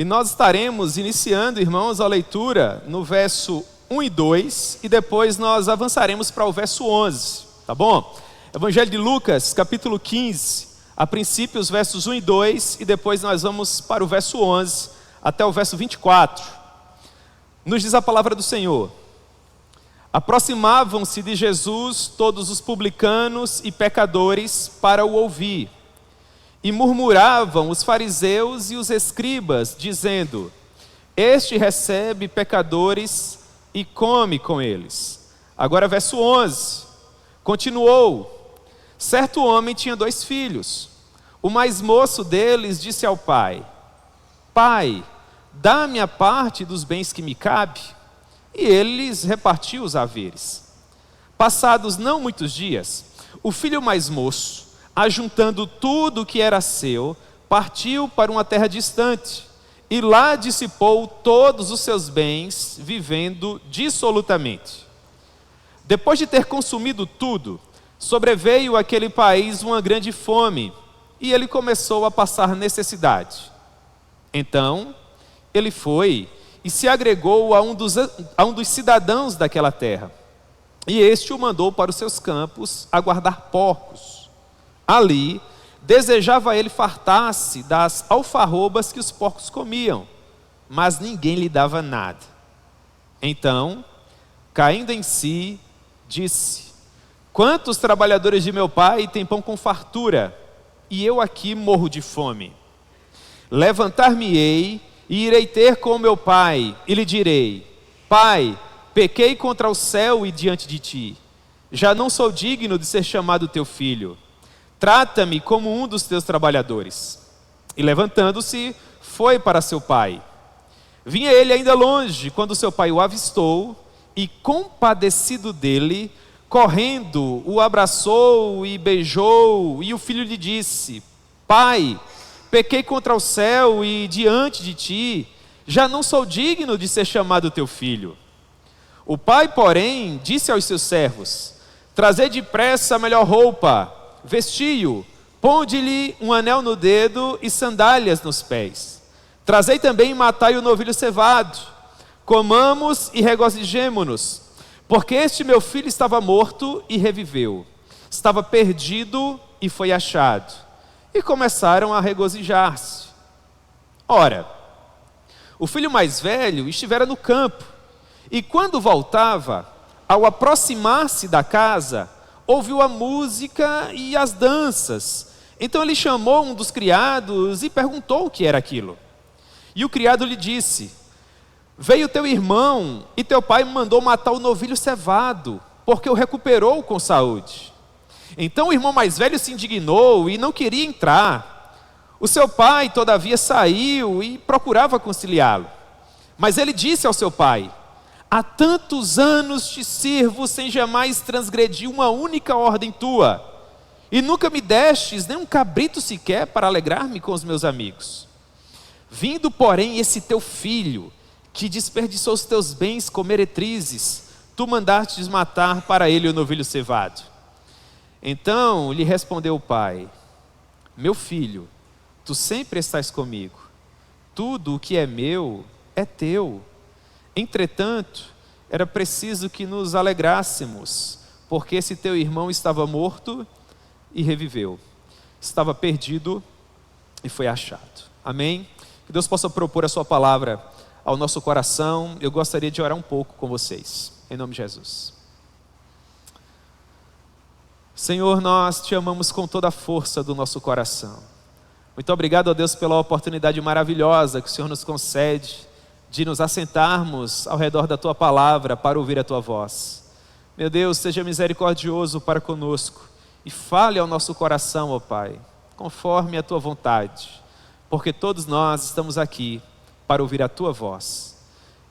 E nós estaremos iniciando, irmãos, a leitura no verso 1 e 2, e depois nós avançaremos para o verso 11, tá bom? Evangelho de Lucas, capítulo 15, a princípio os versos 1 e 2, e depois nós vamos para o verso 11 até o verso 24. Nos diz a palavra do Senhor: aproximavam-se de Jesus todos os publicanos e pecadores para o ouvir. E murmuravam os fariseus e os escribas, dizendo: este recebe pecadores e come com eles. Agora verso 11, continuou: certo homem tinha 2 filhos. O mais moço deles disse ao pai: pai, dá-me a parte dos bens que me cabe. E ele lhes repartiu os haveres. Passados não muitos dias, o filho mais moço, ajuntando tudo o que era seu, partiu para uma terra distante, e lá dissipou todos os seus bens, vivendo dissolutamente. Depois de ter consumido tudo, sobreveio àquele país uma grande fome, e ele começou a passar necessidade. Então, ele foi e se agregou a um dos cidadãos daquela terra, e este o mandou para os seus campos a guardar porcos. Ali, desejava ele fartar-se das alfarrobas que os porcos comiam, mas ninguém lhe dava nada. Então, caindo em si, disse: quantos trabalhadores de meu pai têm pão com fartura, e eu aqui morro de fome? Levantar-me-ei e irei ter com meu pai, e lhe direi: pai, pequei contra o céu e diante de ti. Já não sou digno de ser chamado teu filho. Trata-me como um dos teus trabalhadores. E levantando-se, foi para seu pai. Vinha ele ainda longe, quando seu pai o avistou, e compadecido dele, correndo, o abraçou e beijou, e o filho lhe disse: pai, pequei contra o céu e diante de ti, já não sou digno de ser chamado teu filho. O pai, porém, disse aos seus servos: trazei depressa a melhor roupa, vestiu, ponde-lhe um anel no dedo e sandálias nos pés. Trazei também e matai o novilho cevado. Comamos e regozijemo-nos, porque este meu filho estava morto e reviveu, estava perdido e foi achado. E começaram a regozijar-se. Ora, o filho mais velho estivera no campo, e quando voltava, ao aproximar-se da casa, ouviu a música e as danças. Então ele chamou um dos criados e perguntou o que era aquilo. E o criado lhe disse: veio teu irmão e teu pai mandou matar o novilho cevado, porque o recuperou com saúde. Então o irmão mais velho se indignou e não queria entrar. O seu pai, todavia, saiu e procurava conciliá-lo. Mas ele disse ao seu pai: há tantos anos te sirvo sem jamais transgredir uma única ordem tua, e nunca me destes nem um cabrito sequer para alegrar-me com os meus amigos. Vindo, porém, esse teu filho, que desperdiçou os teus bens com meretrizes, tu mandastes matar para ele o novilho cevado. Então lhe respondeu o pai: meu filho, tu sempre estás comigo, tudo o que é meu é teu. Entretanto, era preciso que nos alegrássemos, porque esse teu irmão estava morto e reviveu, estava perdido e foi achado. Amém? Que Deus possa propor a sua palavra ao nosso coração. Eu gostaria de orar um pouco com vocês, em nome de Jesus. Senhor, nós te amamos com toda a força do nosso coração. Muito obrigado, ó Deus, pela oportunidade maravilhosa que o Senhor nos concede de nos assentarmos ao redor da tua palavra para ouvir a tua voz. Meu Deus, seja misericordioso para conosco e fale ao nosso coração, ó Pai, conforme a tua vontade, porque todos nós estamos aqui para ouvir a tua voz.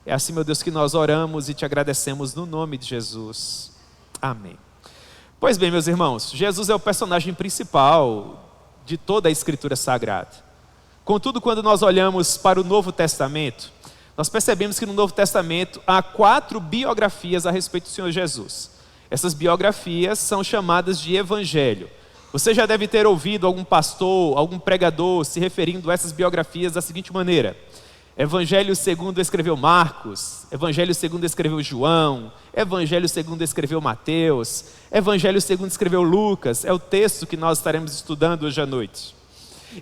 É assim, meu Deus, que nós oramos e te agradecemos no nome de Jesus. Amém. Pois bem, meus irmãos, Jesus é o personagem principal de toda a Escritura Sagrada. Contudo, quando nós olhamos para o Novo Testamento, nós percebemos que no Novo Testamento há 4 biografias a respeito do Senhor Jesus. Essas biografias são chamadas de Evangelho. Você já deve ter ouvido algum pastor, algum pregador se referindo a essas biografias da seguinte maneira: Evangelho segundo escreveu Marcos, Evangelho segundo escreveu João, Evangelho segundo escreveu Mateus, Evangelho segundo escreveu Lucas. É o texto que nós estaremos estudando hoje à noite.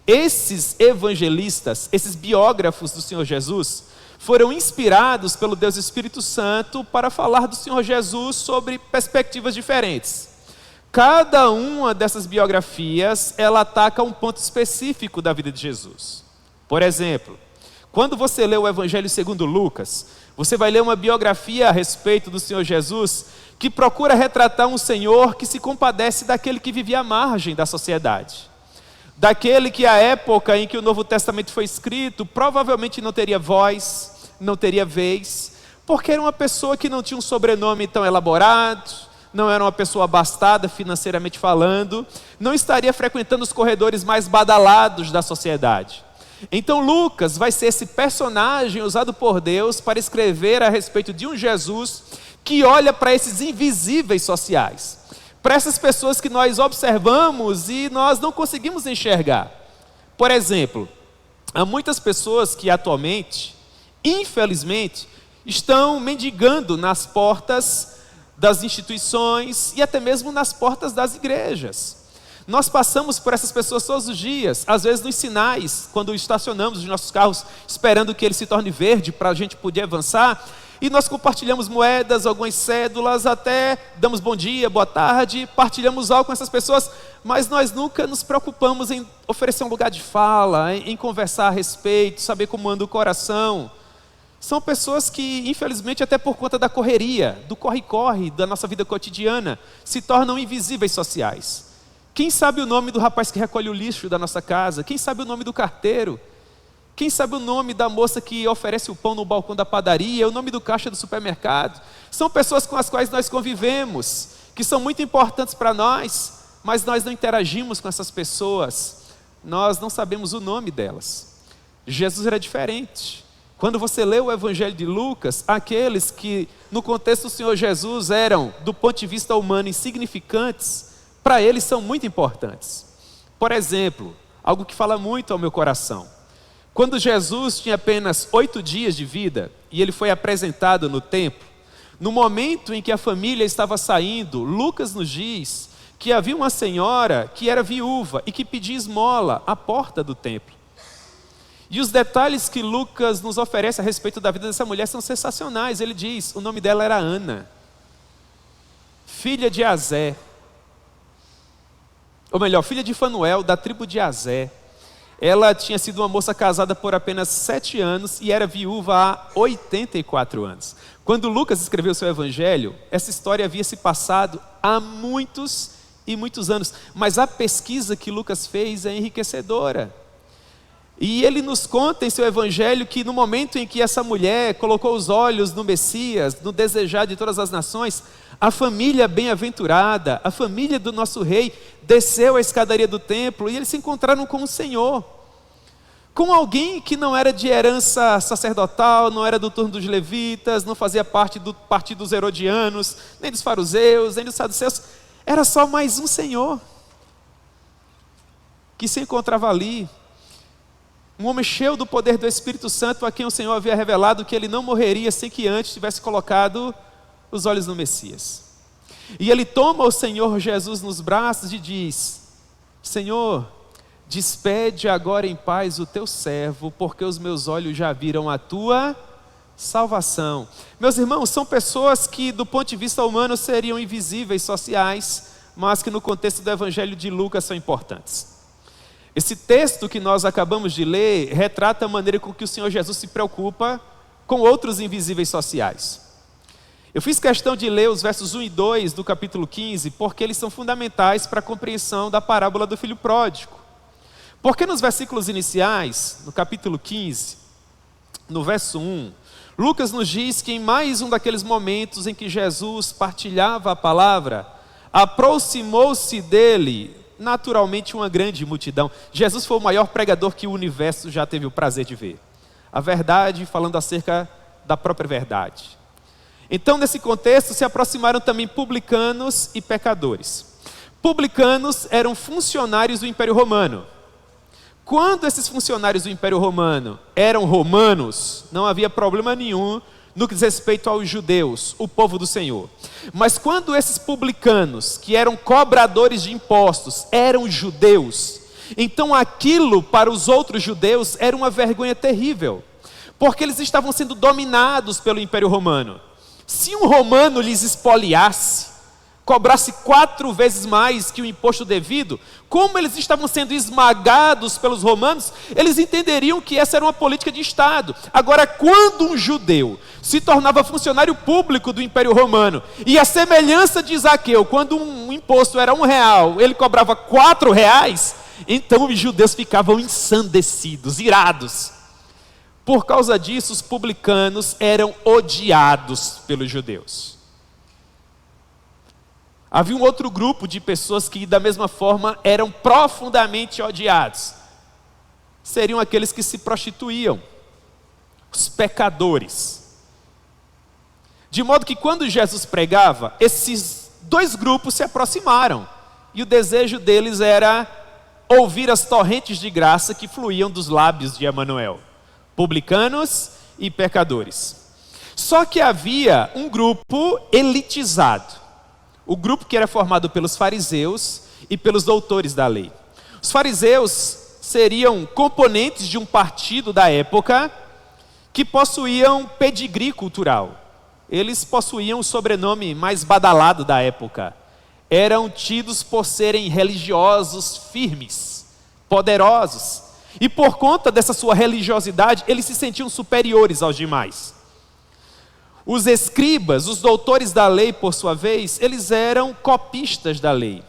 Esses evangelistas, esses biógrafos do Senhor Jesus, foram inspirados pelo Deus Espírito Santo para falar do Senhor Jesus sobre perspectivas diferentes. Cada uma dessas biografias, ela ataca um ponto específico da vida de Jesus. Por exemplo, quando você lê o Evangelho segundo Lucas, você vai ler uma biografia a respeito do Senhor Jesus, que procura retratar um Senhor que se compadece daquele que vivia à margem da sociedade. Daquele que, à época em que o Novo Testamento foi escrito, provavelmente não teria voz, não teria vez, porque era uma pessoa que não tinha um sobrenome tão elaborado, não era uma pessoa abastada financeiramente falando, não estaria frequentando os corredores mais badalados da sociedade. Então Lucas vai ser esse personagem usado por Deus para escrever a respeito de um Jesus que olha para esses invisíveis sociais, para essas pessoas que nós observamos e nós não conseguimos enxergar. Por exemplo, há muitas pessoas que atualmente, infelizmente, estão mendigando nas portas das instituições e até mesmo nas portas das igrejas. Nós passamos por essas pessoas todos os dias, às vezes nos sinais, quando estacionamos os nossos carros, esperando que ele se torne verde para a gente poder avançar, e nós compartilhamos moedas, algumas cédulas, até damos bom dia, boa tarde, partilhamos algo com essas pessoas, mas nós nunca nos preocupamos em oferecer um lugar de fala, em conversar a respeito, saber como anda o coração. São pessoas que, infelizmente, até por conta da correria, do corre-corre, da nossa vida cotidiana, se tornam invisíveis sociais. Quem sabe o nome do rapaz que recolhe o lixo da nossa casa? Quem sabe o nome do carteiro? Quem sabe o nome da moça que oferece o pão no balcão da padaria? O nome do caixa do supermercado? São pessoas com as quais nós convivemos, que são muito importantes para nós, mas nós não interagimos com essas pessoas. Nós não sabemos o nome delas. Jesus era diferente. Quando você lê o Evangelho de Lucas, aqueles que no contexto do Senhor Jesus eram, do ponto de vista humano, insignificantes, para eles são muito importantes. Por exemplo, algo que fala muito ao meu coração. Quando Jesus tinha apenas 8 dias de vida e ele foi apresentado no templo, no momento em que a família estava saindo, Lucas nos diz que havia uma senhora que era viúva e que pedia esmola à porta do templo. E os detalhes que Lucas nos oferece a respeito da vida dessa mulher são sensacionais. Ele diz, o nome dela era Ana, filha de Azé. Ou melhor, filha de Fanuel, da tribo de Azé. Ela tinha sido uma moça casada por apenas 7 anos e era viúva há 84 anos. Quando Lucas escreveu seu evangelho, essa história havia se passado há muitos e muitos anos. Mas a pesquisa que Lucas fez é enriquecedora. E ele nos conta em seu evangelho que no momento em que essa mulher colocou os olhos no Messias, no desejado de todas as nações, a família bem-aventurada, a família do nosso rei, desceu a escadaria do templo e eles se encontraram com o Senhor. Com alguém que não era de herança sacerdotal, não era do turno dos levitas, não fazia parte do partido dos herodianos, nem dos fariseus, nem dos saduceus. Era só mais um Senhor que se encontrava ali. Um homem cheio do poder do Espírito Santo, a quem o Senhor havia revelado que ele não morreria sem que antes tivesse colocado os olhos no Messias. E ele toma o Senhor Jesus nos braços e diz, Senhor, despede agora em paz o teu servo, porque os meus olhos já viram a tua salvação. Meus irmãos, são pessoas que do ponto de vista humano seriam invisíveis, sociais, mas que no contexto do Evangelho de Lucas são importantes. Esse texto que nós acabamos de ler retrata a maneira com que o Senhor Jesus se preocupa com outros invisíveis sociais. Eu fiz questão de ler os versos 1 e 2 do capítulo 15, porque eles são fundamentais para a compreensão da parábola do filho pródigo. Porque nos versículos iniciais, no capítulo 15, no verso 1, Lucas nos diz que em mais um daqueles momentos em que Jesus partilhava a palavra, aproximou-se dele naturalmente uma grande multidão. Jesus foi o maior pregador que o universo já teve o prazer de ver. A verdade falando acerca da própria verdade. Então, nesse contexto, se aproximaram também publicanos e pecadores. Publicanos eram funcionários do Império Romano. Quando esses funcionários do Império Romano eram romanos, não havia problema nenhum no que diz respeito aos judeus, o povo do Senhor. Mas quando esses publicanos, que eram cobradores de impostos, eram judeus, então aquilo para os outros judeus era uma vergonha terrível, porque eles estavam sendo dominados pelo Império Romano. Se um romano lhes espoliasse, cobrasse 4 vezes mais que o imposto devido, como eles estavam sendo esmagados pelos romanos, eles entenderiam que essa era uma política de Estado. Agora, quando um judeu se tornava funcionário público do Império Romano, e a semelhança de Zaqueu, quando um imposto era R$1, ele cobrava R$4, então os judeus ficavam ensandecidos, irados. Por causa disso, os publicanos eram odiados pelos judeus. Havia um outro grupo de pessoas que, da mesma forma, eram profundamente odiados. Seriam aqueles que se prostituíam, os pecadores. De modo que, quando Jesus pregava, esses 2 grupos se aproximaram. E o desejo deles era ouvir as torrentes de graça que fluíam dos lábios de Emanuel. Publicanos e pecadores. Só que havia um grupo elitizado. O grupo que era formado pelos fariseus e pelos doutores da lei. Os fariseus seriam componentes de um partido da época que possuíam pedigree cultural. Eles possuíam o sobrenome mais badalado da época. Eram tidos por serem religiosos firmes, poderosos. E por conta dessa sua religiosidade, eles se sentiam superiores aos demais. Os escribas, os doutores da lei, por sua vez, eles eram copistas da lei.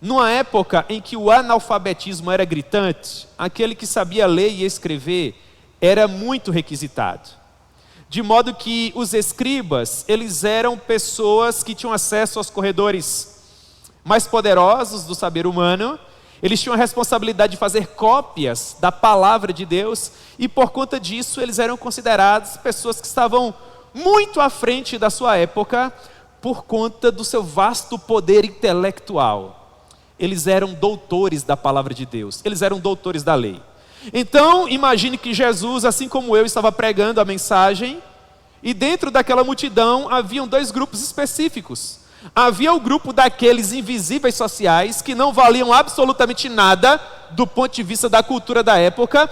Numa época em que o analfabetismo era gritante, aquele que sabia ler e escrever era muito requisitado. De modo que os escribas, eles eram pessoas que tinham acesso aos corredores mais poderosos do saber humano. Eles tinham a responsabilidade de fazer cópias da palavra de Deus e por conta disso eles eram considerados pessoas que estavam muito à frente da sua época por conta do seu vasto poder intelectual. Eles eram doutores da palavra de Deus, eles eram doutores da lei. Então, imagine que Jesus, assim como eu, estava pregando a mensagem e dentro daquela multidão haviam 2 grupos específicos. Havia o grupo daqueles invisíveis sociais que não valiam absolutamente nada do ponto de vista da cultura da época,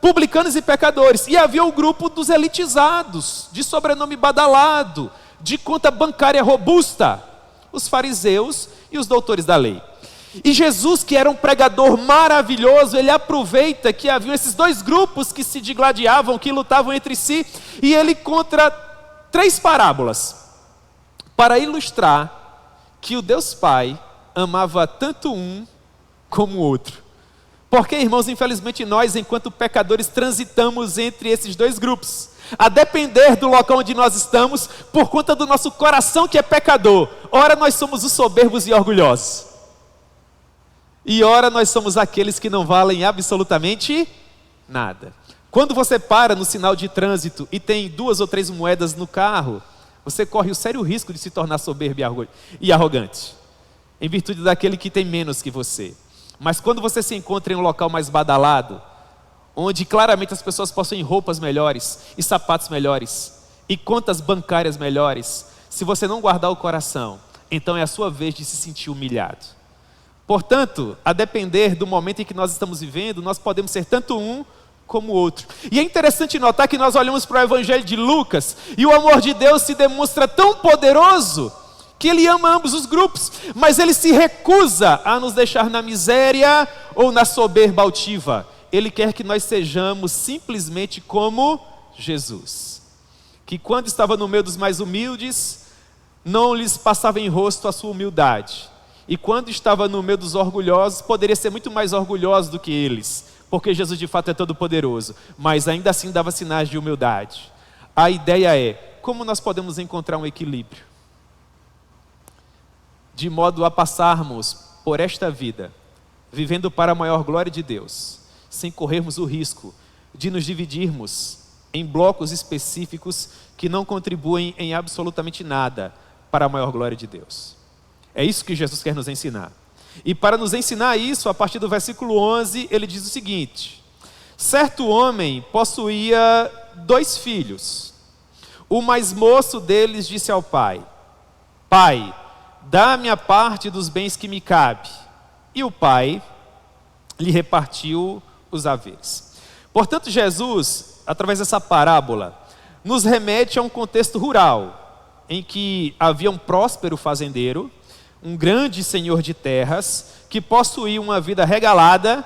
publicanos e pecadores. E havia o grupo dos elitizados, de sobrenome badalado, de conta bancária robusta, os fariseus e os doutores da lei. E Jesus, que era um pregador maravilhoso, ele aproveita que haviam esses 2 grupos que se digladiavam, que lutavam entre si, e ele conta 3 parábolas para ilustrar que o Deus Pai amava tanto um como o outro. Porque, irmãos, infelizmente nós, enquanto pecadores, transitamos entre esses 2 grupos. A depender do local onde nós estamos, por conta do nosso coração que é pecador. Ora nós somos os soberbos e orgulhosos. E ora nós somos aqueles que não valem absolutamente nada. Quando você para no sinal de trânsito e tem 2 ou 3 moedas no carro, você corre o sério risco de se tornar soberbo e arrogante, em virtude daquele que tem menos que você. Mas quando você se encontra em um local mais badalado, onde claramente as pessoas possuem roupas melhores, e sapatos melhores, e contas bancárias melhores, se você não guardar o coração, então é a sua vez de se sentir humilhado. Portanto, a depender do momento em que nós estamos vivendo, nós podemos ser tanto um como o outro. E é interessante notar que nós olhamos para o Evangelho de Lucas e o amor de Deus se demonstra tão poderoso que Ele ama ambos os grupos, mas Ele se recusa a nos deixar na miséria ou na soberba altiva. Ele quer que nós sejamos simplesmente como Jesus, que quando estava no meio dos mais humildes, não lhes passava em rosto a sua humildade, e quando estava no meio dos orgulhosos, poderia ser muito mais orgulhoso do que eles, porque Jesus de fato é todo poderoso, mas ainda assim dava sinais de humildade. A ideia é, como nós podemos encontrar um equilíbrio? De modo a passarmos por esta vida, vivendo para a maior glória de Deus, sem corrermos o risco de nos dividirmos em blocos específicos que não contribuem em absolutamente nada para a maior glória de Deus. É isso que Jesus quer nos ensinar. E para nos ensinar isso, a partir do versículo 11, ele diz o seguinte: Certo homem possuía 2 filhos. O mais moço deles disse ao pai: Pai, dá-me a parte dos bens que me cabe. E o pai lhe repartiu os haveres. Portanto, Jesus, através dessa parábola, nos remete a um contexto rural, em que havia um próspero fazendeiro, um grande senhor de terras, que possuía uma vida regalada,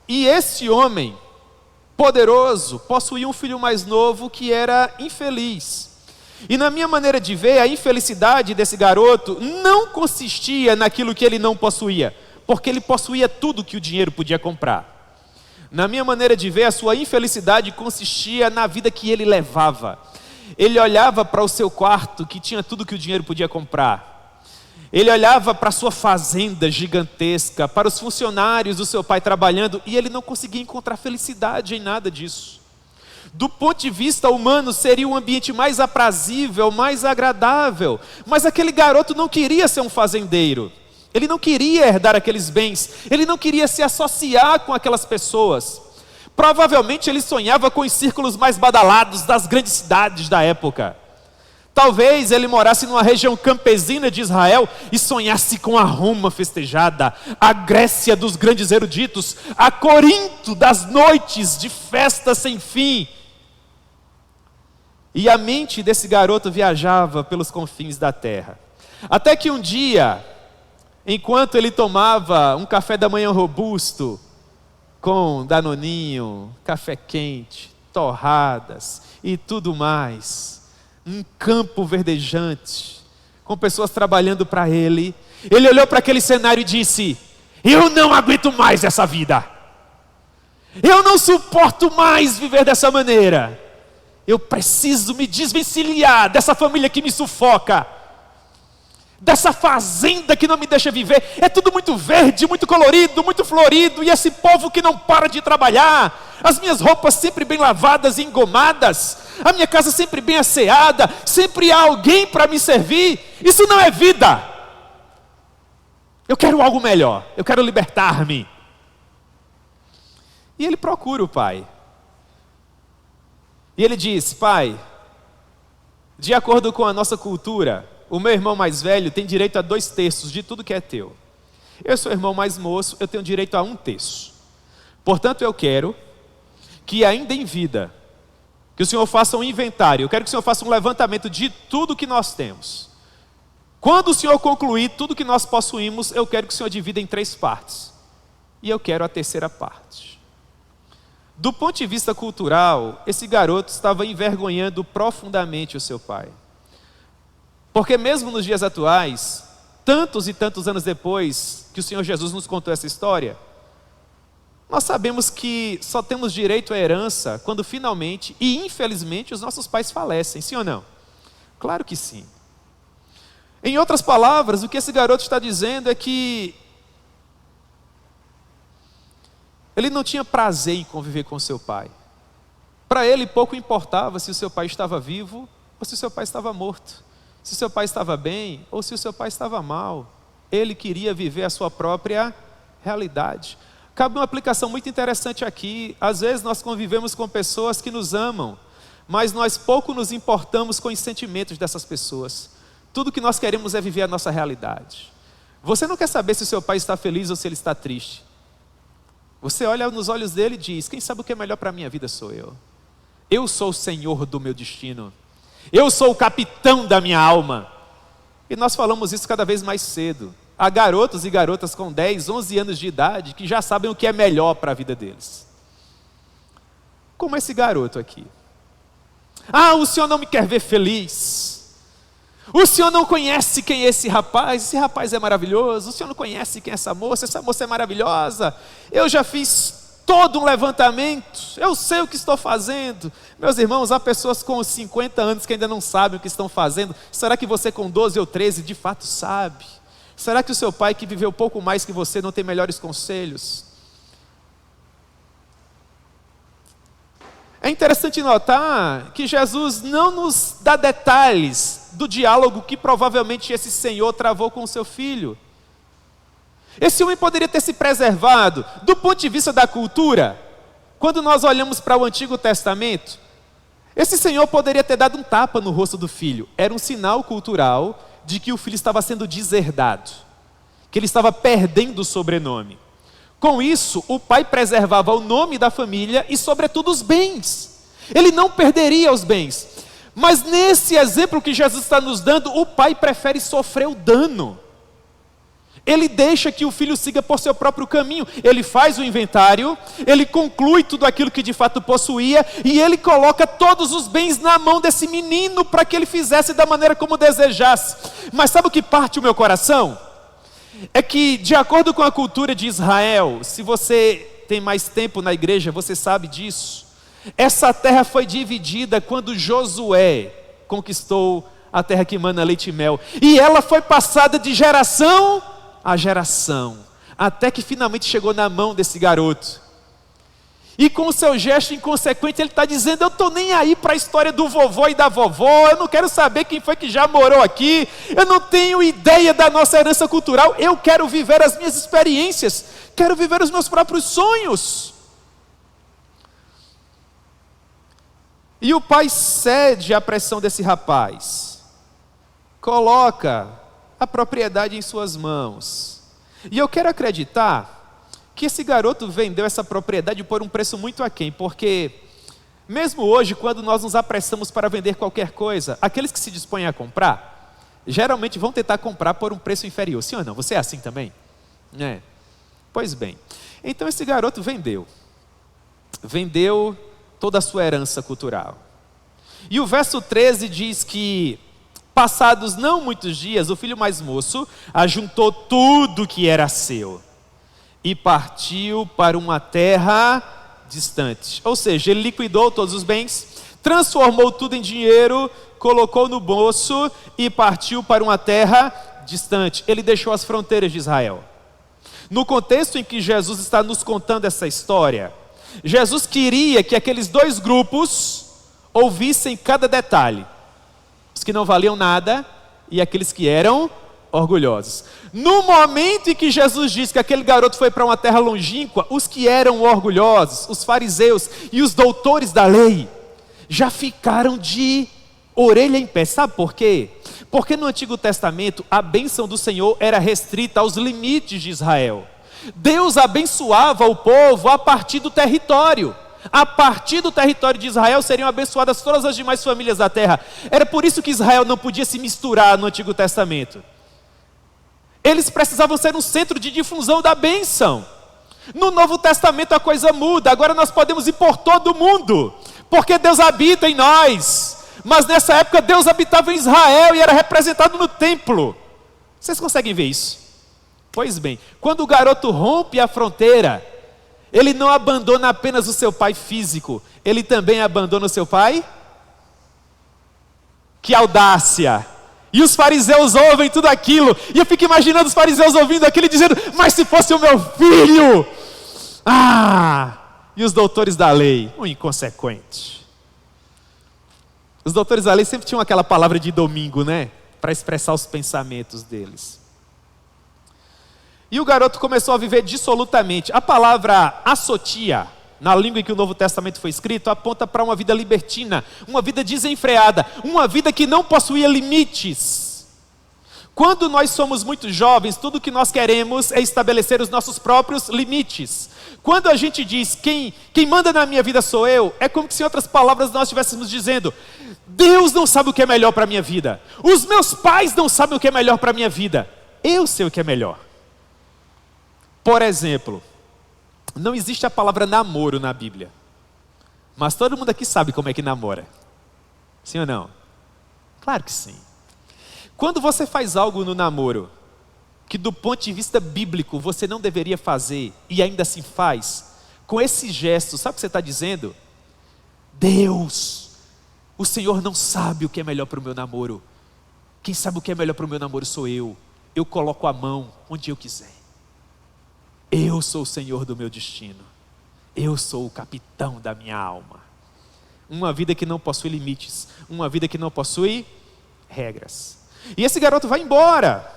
e esse homem poderoso possuía um filho mais novo que era infeliz. E na minha maneira de ver, a infelicidade desse garoto não consistia naquilo que ele não possuía, porque ele possuía tudo que o dinheiro podia comprar. Na minha maneira de ver, a sua infelicidade consistia na vida que ele levava. Ele olhava para o seu quarto, que tinha tudo que o dinheiro podia comprar. Ele olhava para a sua fazenda gigantesca, para os funcionários do seu pai trabalhando, e ele não conseguia encontrar felicidade em nada disso. Do ponto de vista humano, seria um ambiente mais aprazível, mais agradável. Mas aquele garoto não queria ser um fazendeiro. Ele não queria herdar aqueles bens. Ele não queria se associar com aquelas pessoas. Provavelmente ele sonhava com os círculos mais badalados das grandes cidades da época. Talvez ele morasse numa região campesina de Israel e sonhasse com a Roma festejada, a Grécia dos grandes eruditos, a Corinto das noites de festa sem fim. E a mente desse garoto viajava pelos confins da terra. Até que um dia, enquanto ele tomava um café da manhã robusto, com danoninho, café quente, torradas e tudo mais, um campo verdejante, com pessoas trabalhando para ele, ele olhou para aquele cenário e disse: eu não aguento mais essa vida, eu não suporto mais viver dessa maneira, eu preciso me desvencilhar dessa família que me sufoca, dessa fazenda que não me deixa viver. É tudo muito verde, muito colorido, muito florido, e esse povo que não para de trabalhar, as minhas roupas sempre bem lavadas e engomadas, a minha casa sempre bem asseada, sempre há alguém para me servir. Isso não é vida. Eu quero algo melhor, eu quero libertar-me. E ele procura o pai. E ele diz: pai, de acordo com a nossa cultura, o meu irmão mais velho tem direito a 2/3 de tudo que é teu. Eu sou o irmão mais moço, eu tenho direito a 1/3. Portanto, eu quero que ainda em vida, que o Senhor faça um inventário, eu quero que o Senhor faça um levantamento de tudo que nós temos. Quando o Senhor concluir tudo que nós possuímos, eu quero que o Senhor divida em 3 partes. E eu quero a 3ª parte. Do ponto de vista cultural, esse garoto estava envergonhando profundamente o seu pai. Porque mesmo nos dias atuais, tantos e tantos anos depois que o Senhor Jesus nos contou essa história, nós sabemos que só temos direito à herança quando finalmente e infelizmente os nossos pais falecem, sim ou não? Claro que sim. Em outras palavras, o que esse garoto está dizendo é que ele não tinha prazer em conviver com seu pai. Para ele pouco importava se o seu pai estava vivo ou se o seu pai estava morto, se o seu pai estava bem ou se o seu pai estava mal. Ele queria viver a sua própria realidade. Cabe uma aplicação muito interessante aqui. Às vezes nós convivemos com pessoas que nos amam, mas nós pouco nos importamos com os sentimentos dessas pessoas. Tudo que nós queremos é viver a nossa realidade. Você não quer saber se o seu pai está feliz ou se ele está triste. Você olha nos olhos dele e diz: quem sabe o que é melhor para a minha vida sou eu. Eu sou o senhor do meu destino. Eu sou o capitão da minha alma. E nós falamos isso cada vez mais cedo. Há garotos e garotas com 10, 11 anos de idade que já sabem o que é melhor para a vida deles. Como esse garoto aqui. Ah, o senhor não me quer ver feliz. O senhor não conhece quem é esse rapaz é maravilhoso. O senhor não conhece quem é essa moça é maravilhosa. Eu já fiz todo um levantamento, eu sei o que estou fazendo. Meus irmãos, há pessoas com 50 anos que ainda não sabem o que estão fazendo. Será que você com 12 ou 13 de fato sabe? Será que o seu pai que viveu pouco mais que você não tem melhores conselhos? É interessante notar que Jesus não nos dá detalhes do diálogo que provavelmente esse senhor travou com o seu filho. Esse homem poderia ter se preservado. Do ponto de vista da cultura, Quando nós olhamos para o Antigo Testamento, esse senhor poderia ter dado um tapa no rosto do filho. Era um sinal cultural de que o filho estava sendo deserdado, que ele estava perdendo o sobrenome. Com isso, o pai preservava o nome da família e, sobretudo, os bens. Ele não perderia os bens. Mas nesse exemplo que Jesus está nos dando, o pai prefere sofrer o dano. Ele deixa que o filho siga por seu próprio caminho. Ele faz o inventário, ele conclui tudo aquilo que de fato possuía, e ele coloca todos os bens na mão desse menino para que ele fizesse da maneira como desejasse. Mas sabe o que parte o meu coração? É que, de acordo com a cultura de Israel, se você tem mais tempo na igreja, você sabe disso. Essa terra foi dividida quando Josué conquistou a terra que mana leite e mel. E ela foi passada de geração a geração, até que finalmente chegou na mão desse garoto. E com o seu gesto inconsequente, ele está dizendo: eu estou nem aí para a história do vovô e da vovó, eu não quero saber quem foi que já morou aqui, eu não tenho ideia da nossa herança cultural, eu quero viver as minhas experiências, quero viver os meus próprios sonhos. E o pai cede à pressão desse rapaz, coloca a propriedade em suas mãos. E eu quero acreditar que esse garoto vendeu essa propriedade por um preço muito aquém, porque mesmo hoje, quando nós nos apressamos para vender qualquer coisa, aqueles que se dispõem a comprar, geralmente vão tentar comprar por um preço inferior. Sim ou não? Você é assim também? Pois bem, então esse garoto vendeu toda a sua herança cultural. E o verso 13 diz que, passados não muitos dias, o filho mais moço ajuntou tudo que era seu e partiu para uma terra distante. Ou seja, ele liquidou todos os bens, transformou tudo em dinheiro, colocou no bolso e partiu para uma terra distante. Ele deixou as fronteiras de Israel. No contexto em que Jesus está nos contando essa história, Jesus queria que aqueles dois grupos ouvissem cada detalhe. Os que não valiam nada e aqueles que eram orgulhosos. No momento em que Jesus diz que aquele garoto foi para uma terra longínqua, os que eram orgulhosos, os fariseus e os doutores da lei, já ficaram de orelha em pé. Sabe por quê? Porque no Antigo Testamento a bênção do Senhor era restrita aos limites de Israel. Deus abençoava o povo a partir do território. A partir do território de Israel seriam abençoadas todas as demais famílias da terra. Era por isso que Israel não podia se misturar no Antigo Testamento. Eles precisavam ser um centro de difusão da bênção. No Novo Testamento a coisa muda. Agora nós podemos ir por todo o mundo, porque Deus habita em nós. Mas nessa época Deus habitava em Israel e era representado no templo. Vocês conseguem ver isso? Pois bem, quando o garoto rompe a fronteira, ele não abandona apenas o seu pai físico, ele também abandona o seu pai. Que audácia! E os fariseus ouvem tudo aquilo, e eu fico imaginando os fariseus ouvindo aquilo e dizendo: mas se fosse o meu filho! E os doutores da lei, um inconsequente. Os doutores da lei sempre tinham aquela palavra de domingo, né? Para expressar os pensamentos deles. E o garoto começou a viver dissolutamente. A palavra assotia, na língua em que o Novo Testamento foi escrito, aponta para uma vida libertina, uma vida desenfreada, uma vida que não possuía limites. Quando nós somos muito jovens, tudo que nós queremos é estabelecer os nossos próprios limites. Quando a gente diz, quem manda na minha vida sou eu, é como se em outras palavras nós estivéssemos dizendo: Deus não sabe o que é melhor para a minha vida, os meus pais não sabem o que é melhor para a minha vida, eu sei o que é melhor. Por exemplo, não existe a palavra namoro na Bíblia, mas todo mundo aqui sabe como é que namora. Sim ou não? Claro que sim. Quando você faz algo no namoro que do ponto de vista bíblico você não deveria fazer e ainda assim faz, com esse gesto, sabe o que você está dizendo? Deus, o Senhor não sabe o que é melhor para o meu namoro. Quem sabe o que é melhor para o meu namoro sou eu. Eu coloco a mão onde eu quiser. Eu sou o Senhor do meu destino. Eu sou o capitão da minha alma. Uma vida que não possui limites. Uma vida que não possui regras. E esse garoto vai embora.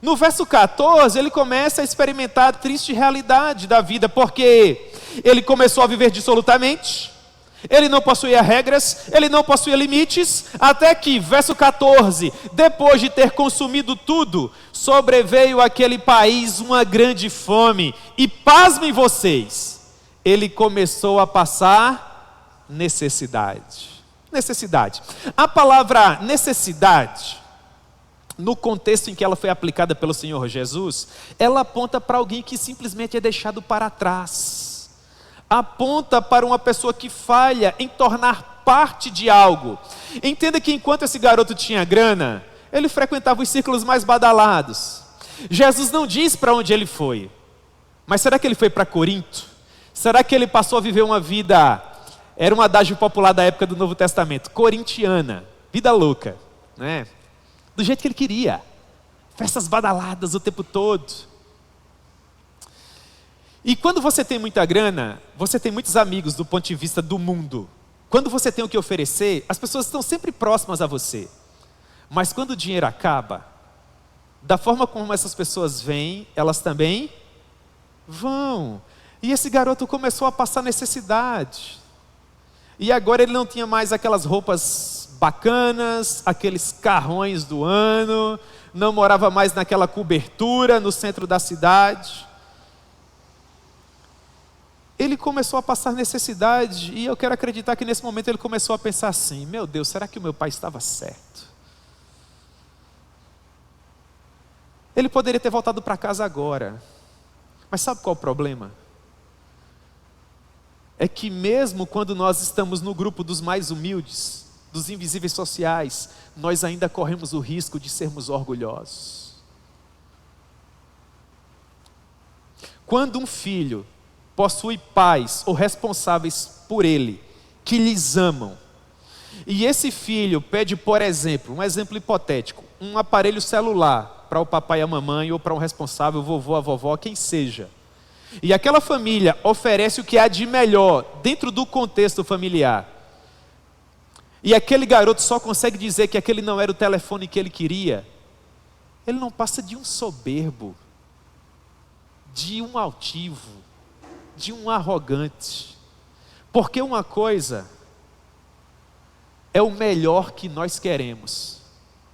No verso 14, ele começa a experimentar a triste realidade da vida, porque ele começou a viver dissolutamente, ele não possuía regras, ele não possuía limites, até que, verso 14, depois de ter consumido tudo, sobreveio àquele país uma grande fome, e pasmem vocês, ele começou a passar necessidade. A palavra necessidade, no contexto em que ela foi aplicada pelo Senhor Jesus, ela aponta para alguém que simplesmente é deixado para trás. Aponta para uma pessoa que falha em tornar parte de algo. Entenda que enquanto esse garoto tinha grana, ele frequentava os círculos mais badalados. Jesus não diz para onde ele foi. Mas será que ele foi para Corinto? Será que ele passou a viver uma vida, era um adágio popular da época do Novo Testamento, corintiana, vida louca, né? Do jeito que ele queria, festas badaladas o tempo todo. E quando você tem muita grana, você tem muitos amigos do ponto de vista do mundo. Quando você tem o que oferecer, as pessoas estão sempre próximas a você. Mas quando o dinheiro acaba, da forma como essas pessoas vêm, elas também vão. E esse garoto começou a passar necessidade. E agora ele não tinha mais aquelas roupas bacanas, aqueles carrões do ano, não morava mais naquela cobertura no centro da cidade. Ele começou a passar necessidade, e eu quero acreditar que nesse momento ele começou a pensar assim: meu Deus, será que o meu pai estava certo? Ele poderia ter voltado para casa agora, mas sabe qual é o problema? É que mesmo quando nós estamos no grupo dos mais humildes, dos invisíveis sociais, nós ainda corremos o risco de sermos orgulhosos. Quando um filho possui pais ou responsáveis por ele, que lhes amam, e esse filho pede, por exemplo, um exemplo hipotético, um aparelho celular para o papai e a mamãe, ou para um responsável, o vovô, a vovó, quem seja, e aquela família oferece o que há de melhor dentro do contexto familiar, e aquele garoto só consegue dizer que aquele não era o telefone que ele queria, ele não passa de um soberbo, de um altivo, de um arrogante. Porque uma coisa é o melhor que nós queremos,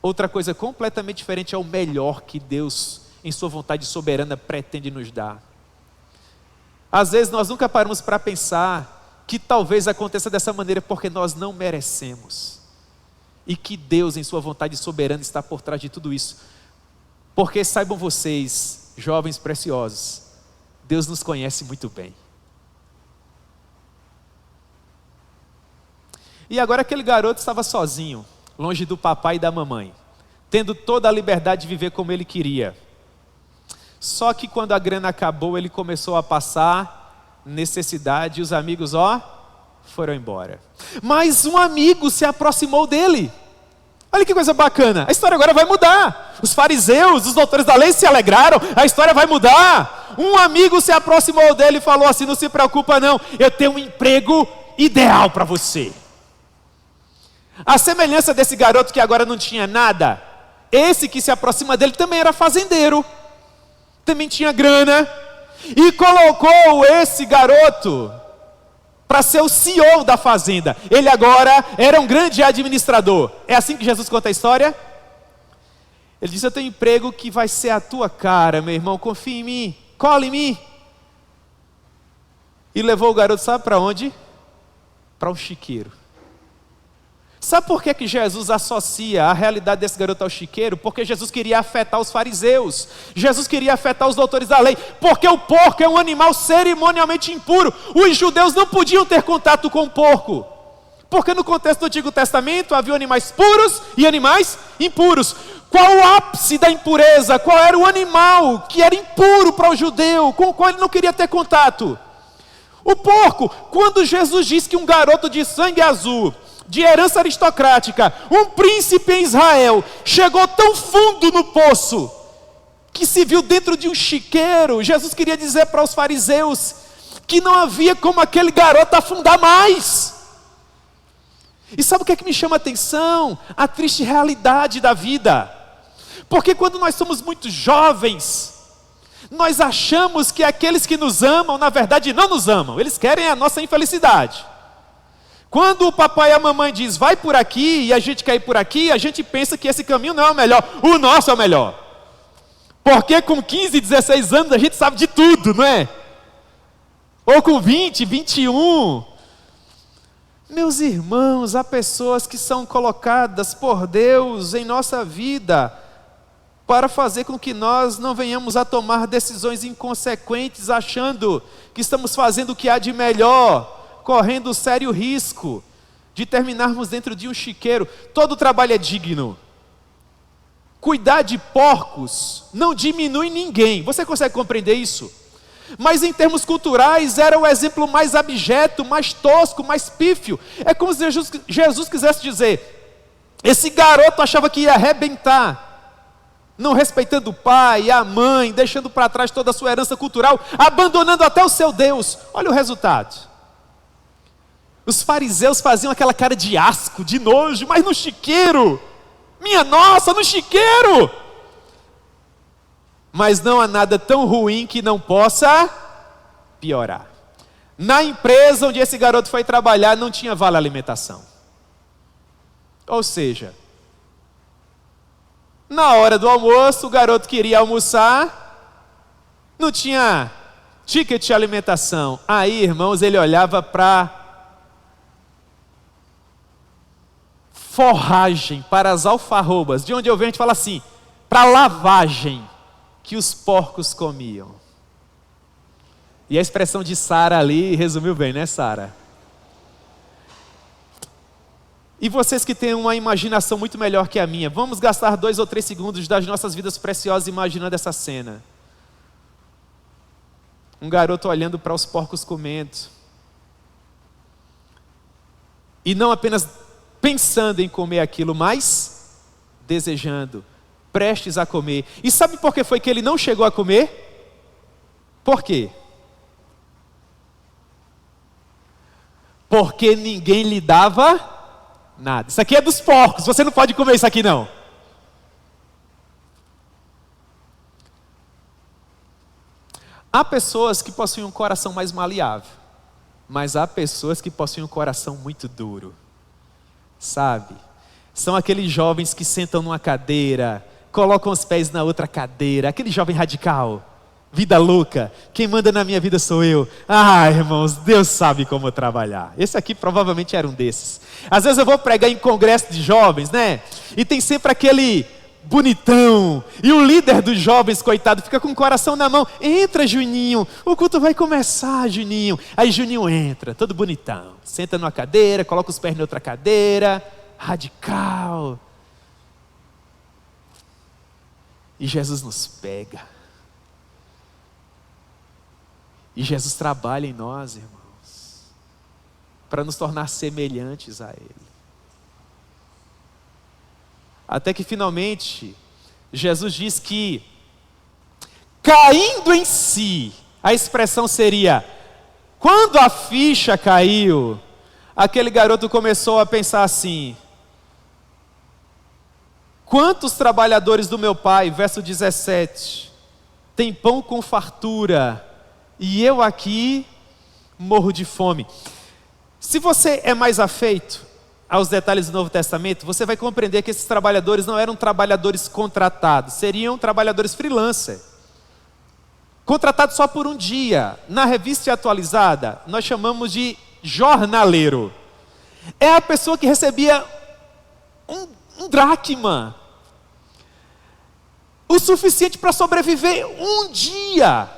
outra coisa completamente diferente é o melhor que Deus, em sua vontade soberana, pretende nos dar. Às vezes nós nunca paramos para pensar que talvez aconteça dessa maneira porque nós não merecemos, e que Deus, em sua vontade soberana, está por trás de tudo isso. Porque saibam vocês, jovens preciosos, Deus nos conhece muito bem. E agora aquele garoto estava sozinho, longe do papai e da mamãe, tendo toda a liberdade de viver como ele queria. Só que quando a grana acabou, ele começou a passar necessidade, e os amigos, foram embora. Mas um amigo se aproximou dele. Olha que coisa bacana, a história agora vai mudar. Os fariseus, os doutores da lei se alegraram, a história vai mudar. Um amigo se aproximou dele e falou assim: não se preocupa não, eu tenho um emprego ideal para você. A semelhança desse garoto que agora não tinha nada, esse que se aproxima dele também era fazendeiro, também tinha grana, e colocou esse garoto para ser o CEO da fazenda. Ele agora era um grande administrador. É assim que Jesus conta a história? Ele disse: eu tenho um emprego que vai ser a tua cara, meu irmão, confia em mim, cola em mim. E levou o garoto, sabe para onde? Para um chiqueiro. Sabe por que Jesus associa a realidade desse garoto ao chiqueiro? Porque Jesus queria afetar os fariseus, Jesus queria afetar os doutores da lei, porque o porco é um animal cerimonialmente impuro. Os judeus não podiam ter contato com o porco, porque no contexto do Antigo Testamento havia animais puros e animais impuros. Qual o ápice da impureza? Qual era o animal que era impuro para o judeu, com o qual ele não queria ter contato? O porco. Quando Jesus diz que um garoto de sangue azul, de herança aristocrática, um príncipe em Israel, chegou tão fundo no poço, que se viu dentro de um chiqueiro, Jesus queria dizer para os fariseus, que não havia como aquele garoto afundar mais. E sabe o que é que me chama a atenção? A triste realidade da vida. Porque quando nós somos muito jovens, nós achamos que aqueles que nos amam, na verdade não nos amam, eles querem a nossa infelicidade. Quando o papai e a mamãe diz, vai por aqui, e a gente quer ir por aqui, a gente pensa que esse caminho não é o melhor, o nosso é o melhor. Porque com 15, 16 anos a gente sabe de tudo, não é? Ou com 20, 21. Meus irmãos, há pessoas que são colocadas por Deus em nossa vida para fazer com que nós não venhamos a tomar decisões inconsequentes, achando que estamos fazendo o que há de melhor, correndo sério risco de terminarmos dentro de um chiqueiro. Todo trabalho é digno. Cuidar de porcos não diminui ninguém. Você consegue compreender isso? Mas em termos culturais era o exemplo mais abjeto, mais tosco, mais pífio. É como se Jesus quisesse dizer, esse garoto achava que ia arrebentar, não respeitando o pai, a mãe, deixando para trás toda a sua herança cultural, abandonando até o seu Deus. Olha o resultado. Os fariseus faziam aquela cara de asco, de nojo, mas no chiqueiro, minha nossa, no chiqueiro! Mas não há nada tão ruim que não possa piorar. Na empresa onde esse garoto foi trabalhar, não tinha vale alimentação. Ou seja, na hora do almoço, o garoto queria almoçar, não tinha ticket de alimentação. Aí, irmãos, ele olhava para forragem, para as alfarrobas, de onde eu venho a gente fala assim, para lavagem que os porcos comiam. E a expressão de Sara ali resumiu bem, né, Sara? E vocês que têm uma imaginação muito melhor que a minha, vamos gastar 2 ou 3 segundos das nossas vidas preciosas imaginando essa cena. Um garoto olhando para os porcos comendo. E não apenas pensando em comer aquilo, mas desejando, prestes a comer. E sabe por que foi que ele não chegou a comer? Por quê? Porque ninguém lhe dava nada. Isso aqui é dos porcos, você não pode comer isso aqui não. Há pessoas que possuem um coração mais maleável, mas há pessoas que possuem um coração muito duro. Sabe? São aqueles jovens que sentam numa cadeira, colocam os pés na outra cadeira, aquele jovem radical, vida louca, quem manda na minha vida sou eu. Ah, irmãos, Deus sabe como trabalhar. Esse aqui provavelmente era um desses. Às vezes eu vou pregar em congresso de jovens, né? E tem sempre aquele bonitão, e o líder dos jovens, coitado, fica com o coração na mão. Entra, Juninho, o culto vai começar, Juninho. Aí Juninho entra, todo bonitão, senta numa cadeira, coloca os pés na outra cadeira, radical. E Jesus nos pega. E Jesus trabalha em nós, irmãos, para nos tornar semelhantes a Ele. Até que finalmente, Jesus diz que, caindo em si, a expressão seria, quando a ficha caiu, aquele garoto começou a pensar assim, quantos trabalhadores do meu pai, verso 17, têm pão com fartura, e eu aqui morro de fome. Se você é mais afeito aos detalhes do Novo Testamento, você vai compreender que esses trabalhadores não eram trabalhadores contratados, seriam trabalhadores freelancer, contratados só por um dia. Na revista atualizada, nós chamamos de jornaleiro. É a pessoa que recebia um dracma, o suficiente para sobreviver um dia.